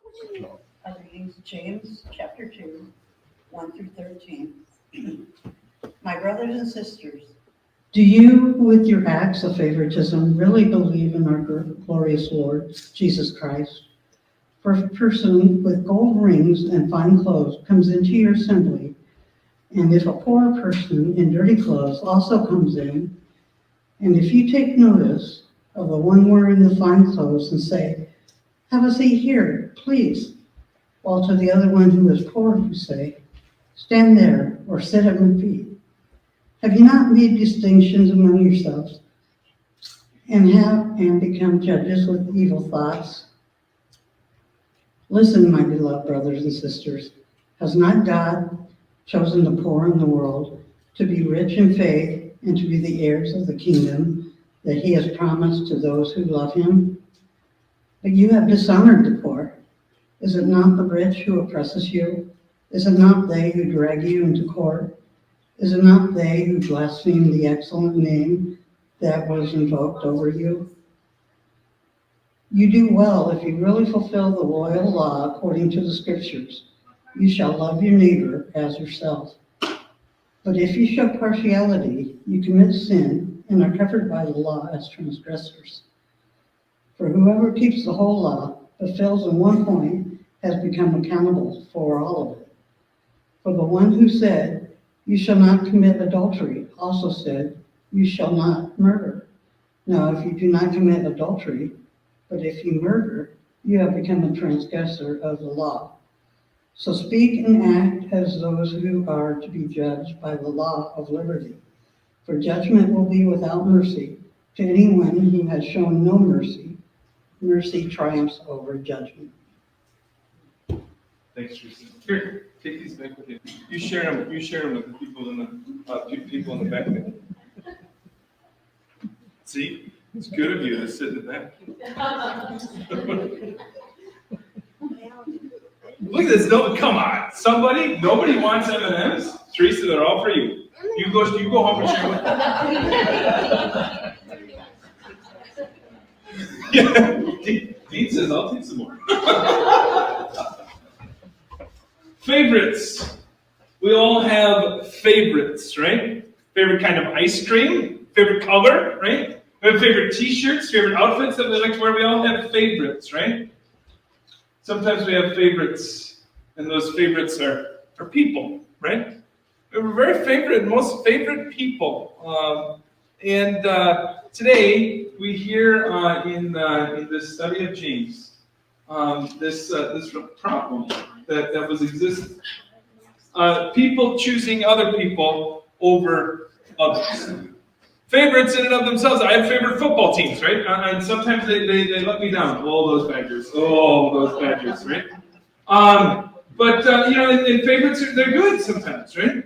Readings James chapter 2, 1 through 13. My brothers and sisters, do you, with your acts of favoritism, really believe in our glorious Lord, Jesus Christ? For if a person with gold rings and fine clothes comes into your assembly, and if a poor person in dirty clothes also comes in, and if you take notice of the one wearing the fine clothes and say, "Have a seat here, please," while to the other one who is poor you say, "Stand there," or "Sit at my feet," have you not made distinctions among yourselves and become judges with evil thoughts? Listen, my beloved brothers and sisters, has not God chosen the poor in the world to be rich in faith and to be the heirs of the kingdom that he has promised to those who love him? But you have dishonored the poor. Is it not the rich who oppresses you? Is it not they who drag you into court? Is it not they who blaspheme the excellent name that was invoked over you? You do well if you really fulfill the royal law according to the scriptures. You shall love your neighbor as yourself. But if you show partiality, you commit sin and are covered by the law as transgressors. For whoever keeps the whole law but fails in one point has become accountable for all of it. For the one who said, "You shall not commit adultery," also said, "You shall not murder." Now, if you do not commit adultery, but if you murder, you have become a transgressor of the law. So speak and act as those who are to be judged by the law of liberty. For judgment will be without mercy to anyone who has shown no mercy. Mercy triumphs over judgment. Thanks, Tristan. Here, take these back with you. You share them with the people in the back there. See, it's good of you to sit in the back. Look at this. No, come on, somebody. Nobody wants M&Ms. Teresa, they're all for you. You go home and share with them. Yeah, Dean says I'll take some more. Favorites. We all have favorites, right? Favorite kind of ice cream, favorite color, right? We have favorite t-shirts, favorite outfits that we like to wear. We all have favorites, right? Sometimes we have favorites, and those favorites are people, right? We're very favorite, most favorite people. Today we hear in this study of James this problem that was existing. People choosing other people over others. Favorites in and of themselves. I have favorite football teams, right? And sometimes they let me down. Oh, those Badgers, right? And favorites, they're good sometimes, right?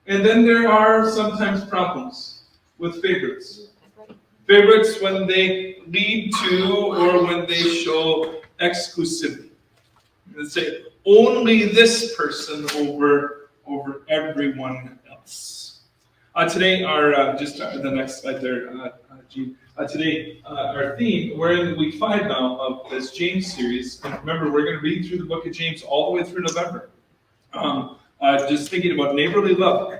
And then there are sometimes problems with favorites. Favorites when they lead to or when they show exclusivity. Let's say only this person over everyone else. Today, the next slide there, Gene. Today, our theme, we're in week 5 now of this James series. And remember, we're going to read through the book of James all the way through November. Just thinking about neighborly love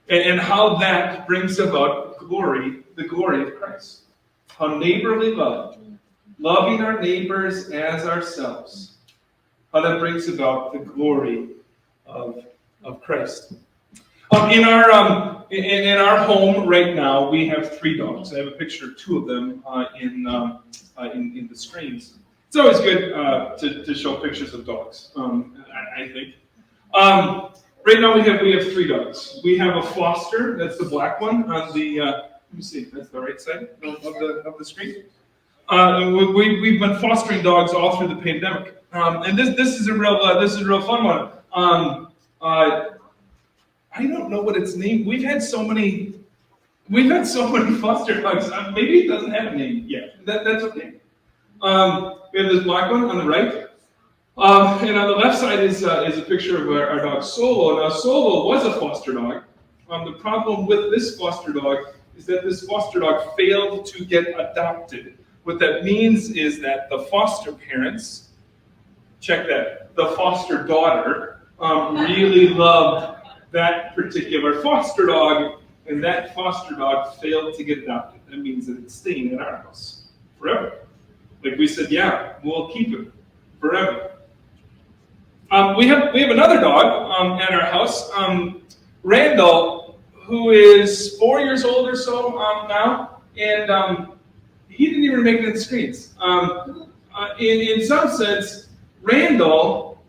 and how that brings about the glory of Christ. How neighborly love, loving our neighbors as ourselves, how that brings about the glory of Christ. In our home right now, we have 3 dogs. I have a picture of 2 of them in the screens. It's always good to show pictures of dogs. I think. Right now we have 3 dogs. We have a Foster. That's the black one on the. Let me see. That's the right side of the screen. We've been fostering dogs all through the pandemic, and this is a real fun one. I don't know what its name. We've had so many foster dogs. Maybe it doesn't have a name yet. That's okay. We have this black one on the right, and on the left side is a picture of our dog Solo. Now Solo was a foster dog. The problem with this foster dog is that this foster dog failed to get adopted. What that means is that the foster parents check that. The foster daughter really loved that particular foster dog, and that foster dog failed to get adopted. That means that it's staying in our house forever. Like we said, yeah, we'll keep it forever. We have another dog at our house, Randall, who is 4 years old or so now, and he didn't even make it in the screens. In some sense, Randall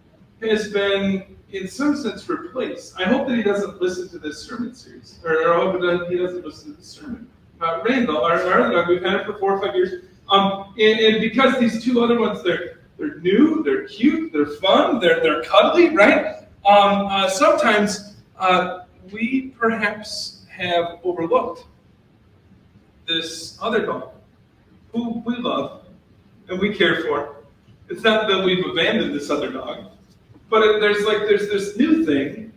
has been, in some sense, replaced. I hope that he doesn't listen to this sermon series, or I hope that he doesn't listen to this sermon. Randall, our other dog, we've had him for 4 or 5 years, and because these two other ones, they're new, they're cute, they're fun, they're cuddly, right? Sometimes we perhaps have overlooked this other dog who we love and we care for. It's not that we've abandoned this other dog, but there's this new thing,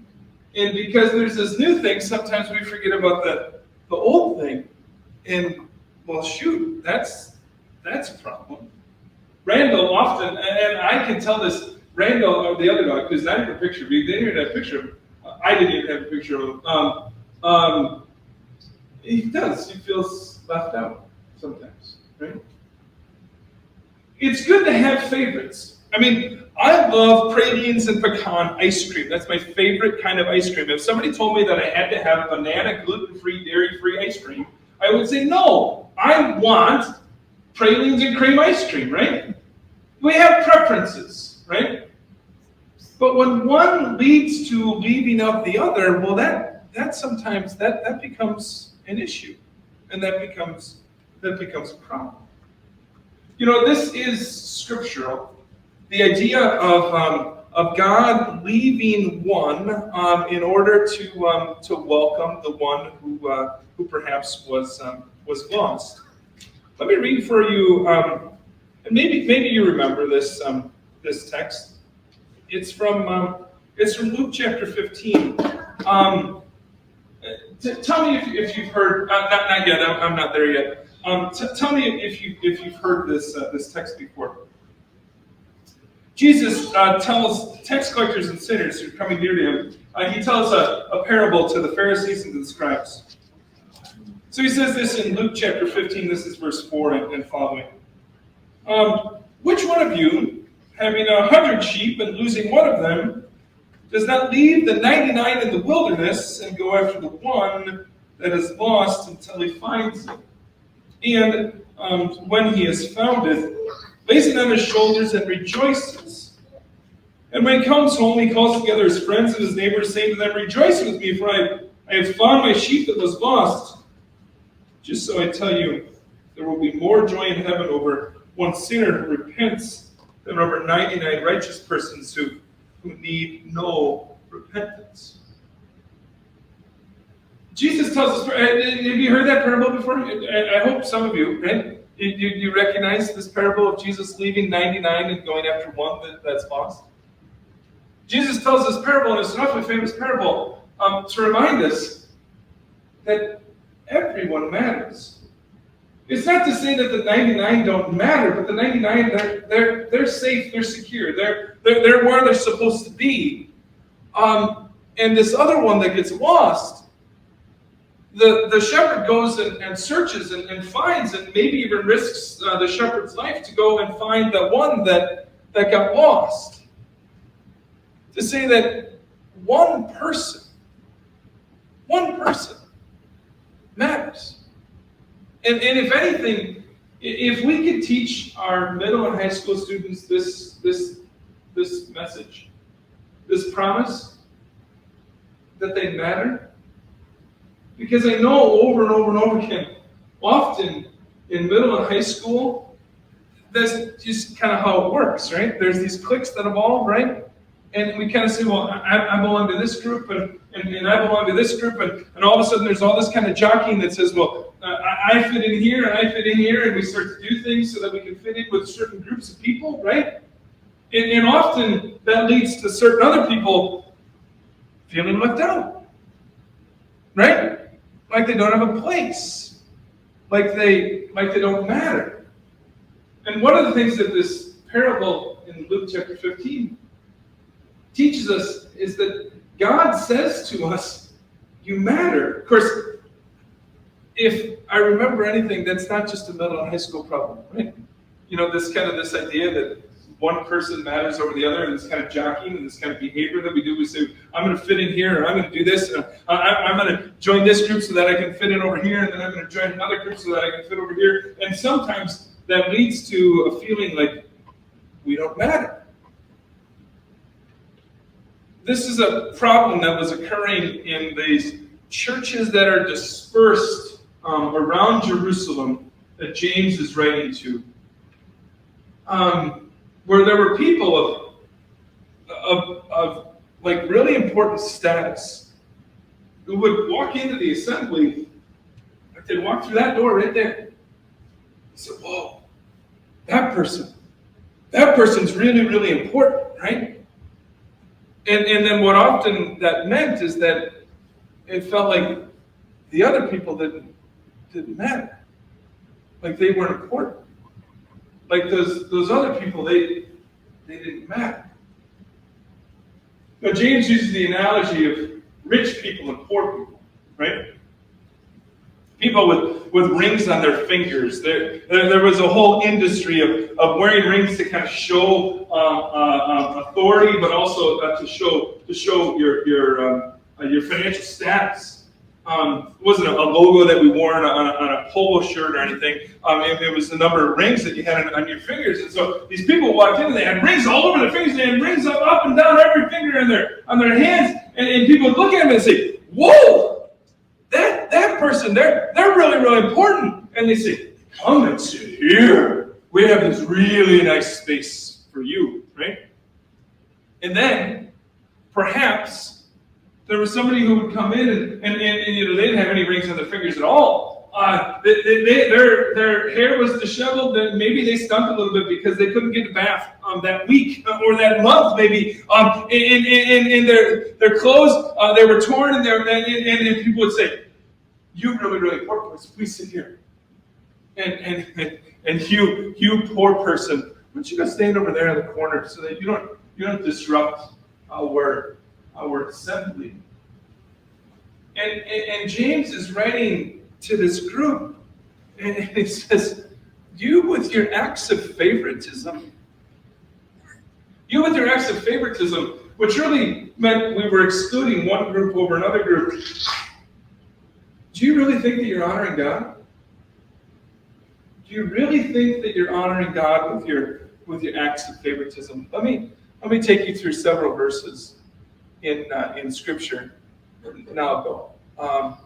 and because there's this new thing, sometimes we forget about the old thing, and well, shoot, that's a problem. Randall often, and I can tell this, Randall, the other dog, because I have a picture of him, they didn't have a picture of him. I didn't even have a picture of him. He does, he feels left out sometimes, right? It's good to have favorites. I mean, I love pralines and pecan ice cream. That's my favorite kind of ice cream. If somebody told me that I had to have banana, gluten-free, dairy-free ice cream, I would say, no, I want pralines and cream ice cream, right? We have preferences, right? But when one leads to leaving out the other, well, that sometimes that becomes an issue, and that becomes a problem. You know, this is scriptural. The idea of God leaving one in order to welcome the one who perhaps was lost. Let me read for you, and maybe you remember this text. It's from Luke chapter 15. Tell me if you've heard. Not yet. I'm not there yet. Tell me if you've heard this text before. Jesus tells tax collectors and sinners who are coming near to him. He tells a parable to the Pharisees and to the scribes. So he says this in Luke chapter 15. This is verse 4 and following. Which one of you, having 100 sheep and losing one of them, does not leave the 99 in the wilderness and go after the one that is lost until he finds it? And when he has found it, lays it on his shoulders and rejoices. And when he comes home, he calls together his friends and his neighbors, saying to them, rejoice with me, for I have found my sheep that was lost. Just so I tell you, there will be more joy in heaven over one sinner who repents than over 99 righteous persons who need no repentance. Jesus tells us, have you heard that parable before? I hope some of you, right? You recognize this parable of Jesus leaving 99 and going after one that's lost? Jesus tells this parable, and it's an awfully famous parable, to remind us that everyone matters. It's not to say that the 99 don't matter, but the 99, they're safe, they're secure, they're where they're supposed to be. And this other one that gets lost, the shepherd goes and searches and finds, and maybe even risks the shepherd's life to go and find the one that got lost. To say that one person matters. And if anything, if we could teach our middle and high school students this message, this promise that they matter, because I know over and over and over again, often in middle and high school, that's just kind of how it works, right? There's these cliques that evolve, right? And we kind of say, well, I belong to this group, and I belong to this group, and all of a sudden there's all this kind of jockeying that says, well, I fit in here, and I fit in here, and we start to do things so that we can fit in with certain groups of people, right? And often that leads to certain other people feeling left out, right? Like they don't have a place, like they don't matter. And one of the things that this parable in Luke chapter 15 teaches us is that God says to us, you matter. Of course, if I remember anything, that's not just a middle and high school problem, right? This idea that one person matters over the other, and this kind of jockeying and this kind of behavior that we do. We say, I'm going to fit in here, or I'm going to do this, and I'm going to join this group so that I can fit in over here, and then I'm going to join another group so that I can fit over here. And sometimes that leads to a feeling like we don't matter. This is a problem that was occurring in these churches that are dispersed around Jerusalem that James is writing to. Where there were people of like really important status who would walk into the assembly, like they'd walk through that door right there. They said, whoa, that person's really, really important, right? And then what often that meant is that it felt like the other people didn't matter. Like they weren't important. Like those other people, they didn't matter. Now James uses the analogy of rich people and poor people, right? People with rings on their fingers. There was a whole industry of wearing rings to kind of show authority, but also to show your financial status. It wasn't a logo that we wore on a polo shirt or anything. It was the number of rings that you had on your fingers. And so these people walked in and they had rings all over their fingers. They had rings up and down every finger on their hands. And people would look at them and say, whoa, that person, they're really, really important. And they say, come and sit here. We have this really nice space for you, right? And then, perhaps, there was somebody who would come in and they didn't have any rings on their fingers at all. Their hair was disheveled, and maybe they stunk a little bit because they couldn't get a bath that week or that month, maybe. In their clothes, they were torn, and people would say, "You really, really poor person, please sit here." And you poor person, why don't you go stand over there in the corner so that you don't disrupt our assembly. And James is writing to this group, and he says, you with your acts of favoritism, which really meant we were excluding one group over another group. Do you really think that you're honoring God? Do you really think that you're honoring God with your acts of favoritism? Let me take you through several verses in Scripture. Now I'll go.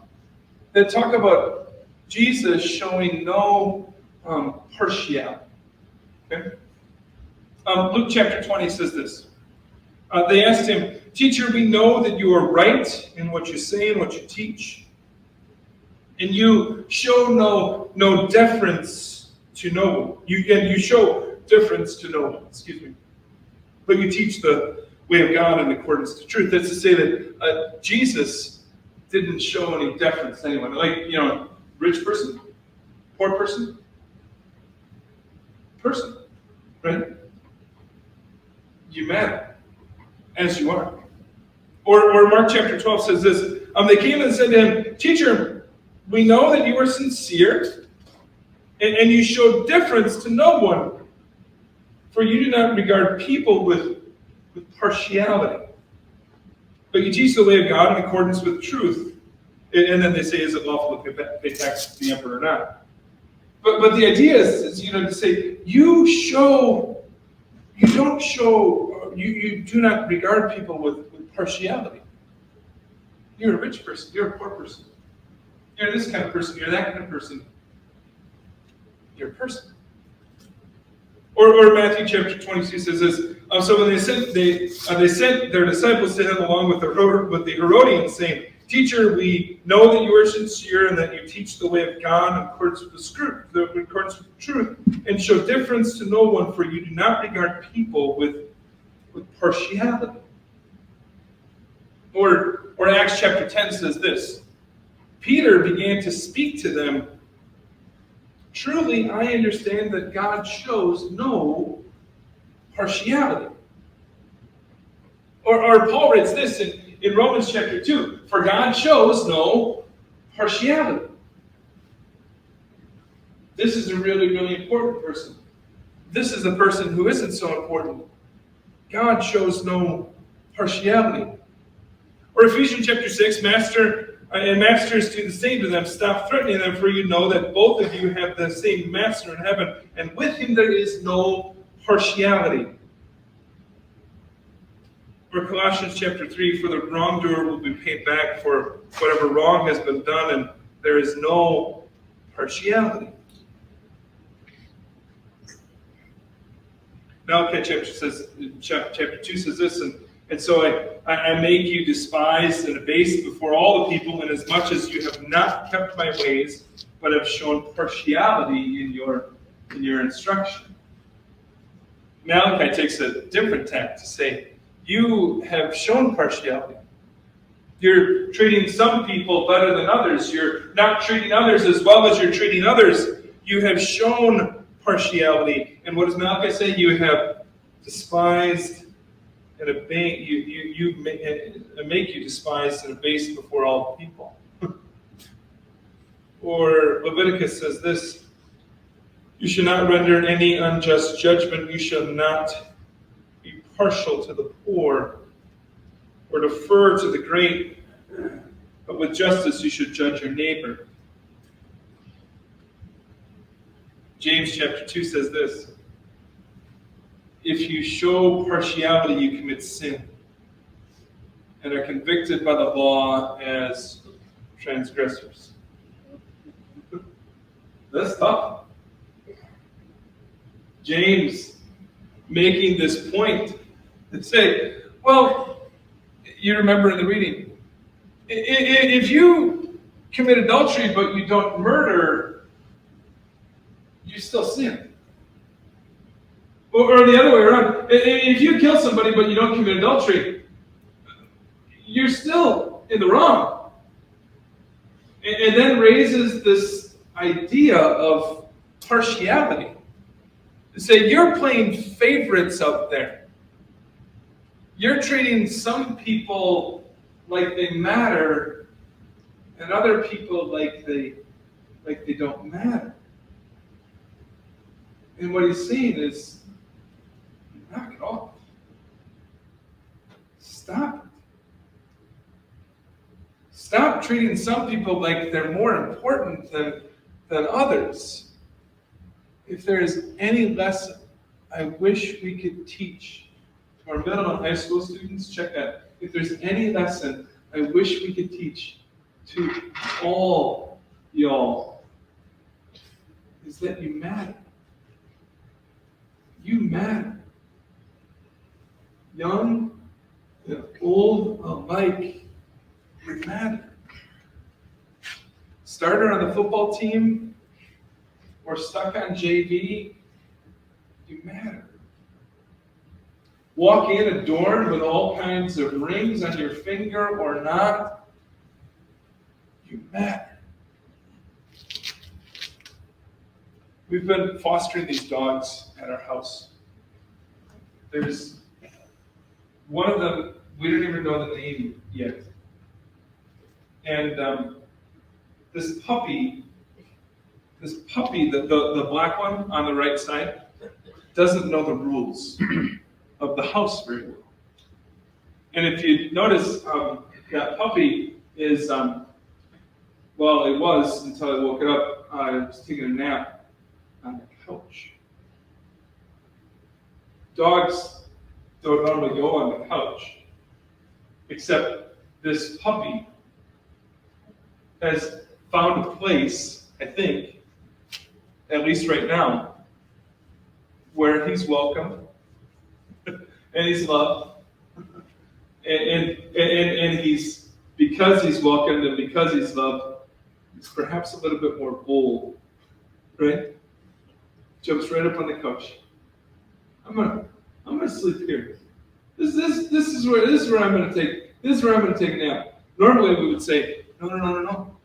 That talk about Jesus showing no partiality. Okay? Luke chapter 20 says this. They asked him, "Teacher, we know that you are right in what you say and what you teach, and you show no deference to no one. You show difference to no one. Excuse me, but you teach the way of God in accordance to truth." That's to say that Jesus didn't show any deference to anyone. Like, rich person, poor person, right? You matter as you are. Or Mark chapter 12 says this. They came and said to him, "Teacher, we know that you are sincere, and you show deference to no one, for you do not regard people with partiality, but you teach the way of God in accordance with truth." And then they say, "Is it lawful to pay tax to the emperor or not?" But the idea is to say you do not regard people with partiality. You're a rich person. You're a poor person. You're this kind of person. You're that kind of person. You're a person. Or Matthew chapter 22 says this. So when they sent their disciples to him along with the Herodians, saying, "Teacher, we know that you are sincere and that you teach the way of God in accordance with the truth, and show difference to no one, for you do not regard people with partiality." Or Acts chapter 10 says this. Peter began to speak to them, "Truly, I understand that God shows no partiality. Or Paul writes this in Romans chapter 2, for God shows no partiality. This is a really, really important person. This is a person who isn't so important. God shows no partiality. Or Ephesians chapter 6, masters do the same to them. Stop threatening them, for you know that both of you have the same master in heaven, and with him there is no partiality. Or Colossians chapter 3, for the wrongdoer will be paid back for whatever wrong has been done, and there is no partiality. Malachi chapter 2 says this, and so I make you despised and abased before all the people, inasmuch as you have not kept my ways, but have shown partiality in your instruction. Malachi takes a different tack to say, you have shown partiality. You're treating some people better than others. You're not treating others as well as you're treating others. You have shown partiality. And what does Malachi say? You have despised and abased. You make you despised and abased before all people. Or Leviticus says this, you shall not render any unjust judgment. You shall not be partial to the poor or defer to the great, but with justice you should judge your neighbor. James chapter 2 says this, if you show partiality, you commit sin and are convicted by the law as transgressors. That's tough. James making this point and say, well, you remember in the reading, if you commit adultery but you don't murder, you still sin. Or the other way around, if you kill somebody but you don't commit adultery, you're still in the wrong. And then raises this idea of partiality. To say you're playing favorites out there. You're treating some people like they matter and other people like they don't matter. And what he's saying is, knock it off. Stop it. Stop treating some people like they're more important than others. If there is any lesson I wish we could teach to our middle and high school students, check that. If there's any lesson I wish we could teach to all y'all, is that you matter. You matter. Young and old alike, you matter. Starter on the football team or stuck on JV, you matter. Walk in adorned with all kinds of rings on your finger or not, you matter. We've been fostering these dogs at our house. There's one of them, we don't even know the name yet. And this puppy, the black one on the right side, doesn't know the rules of the house very well. And if you notice, that puppy is, well, it was until I woke it up, I was taking a nap on the couch. Dogs don't normally go on the couch, except this puppy has found a place, I think, at least right now, where he's welcome and he's loved, and he's, because he's welcomed and because he's loved, he's perhaps a little bit more bold, right? Jumps right up on the couch. I'm gonna sleep here. This is where I'm gonna take a nap. Normally we would say, no.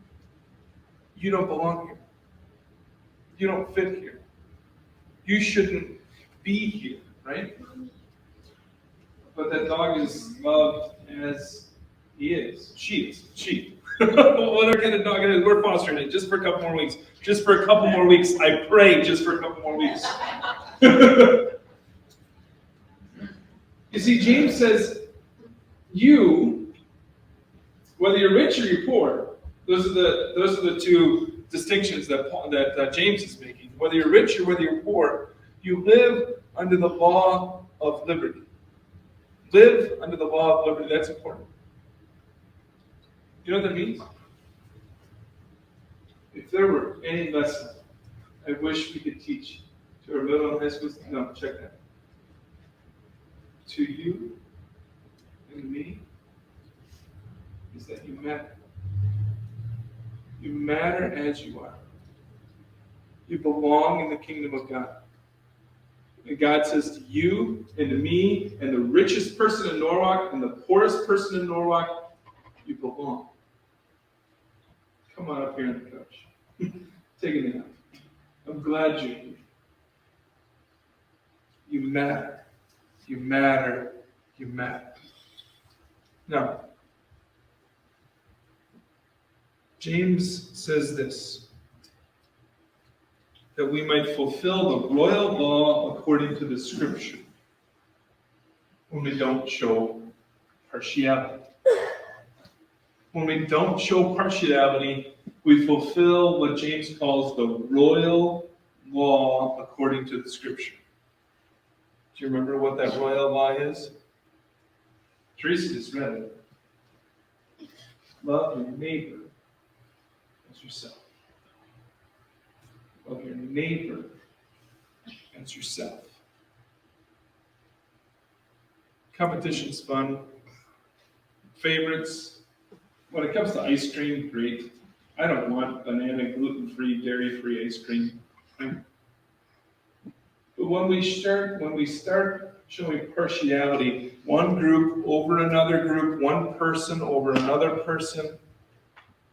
You don't belong here. You don't fit here. You shouldn't be here, right? But that dog is loved as he is. She is. She. What kind of dog it is? We're fostering it just for a couple more weeks. Just for a couple more weeks. I pray just for a couple more weeks. You see, James says, you, whether you're rich or you're poor, those are the two distinctions that James is making. Whether you're rich or whether you're poor, you live under the law of liberty. Live under the law of liberty. That's important. You know what that means? If there were any lesson I wish we could teach to our middle and high school, no, check that. To you and me, is that you matter. You matter as you are. You belong in the kingdom of God. And God says to you and to me and the richest person in Norwalk and the poorest person in Norwalk, you belong. Come on up here on the couch. Take a nap. I'm glad you're here. You matter. You matter. You matter. Now, James says this, that we might fulfill the royal law according to the scripture when we don't show partiality. When we don't show partiality, we fulfill what James calls the royal law according to the scripture. Do you remember what that royal law is? Teresa just read it. Love your neighbor as yourself. Love your neighbor as yourself. Competition's fun. Favorites. When it comes to ice cream, great. I don't want banana, gluten-free, dairy-free ice cream. But when we start showing partiality, one group over another group, one person over another person,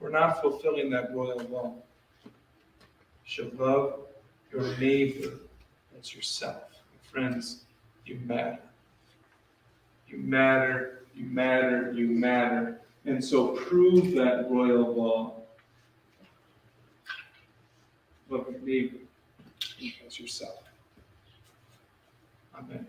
we're not fulfilling that royal law. You should love your neighbor as yourself. Friends, you matter. You matter, you matter, you matter. And so prove that royal law. Love your neighbor as yourself. Amen.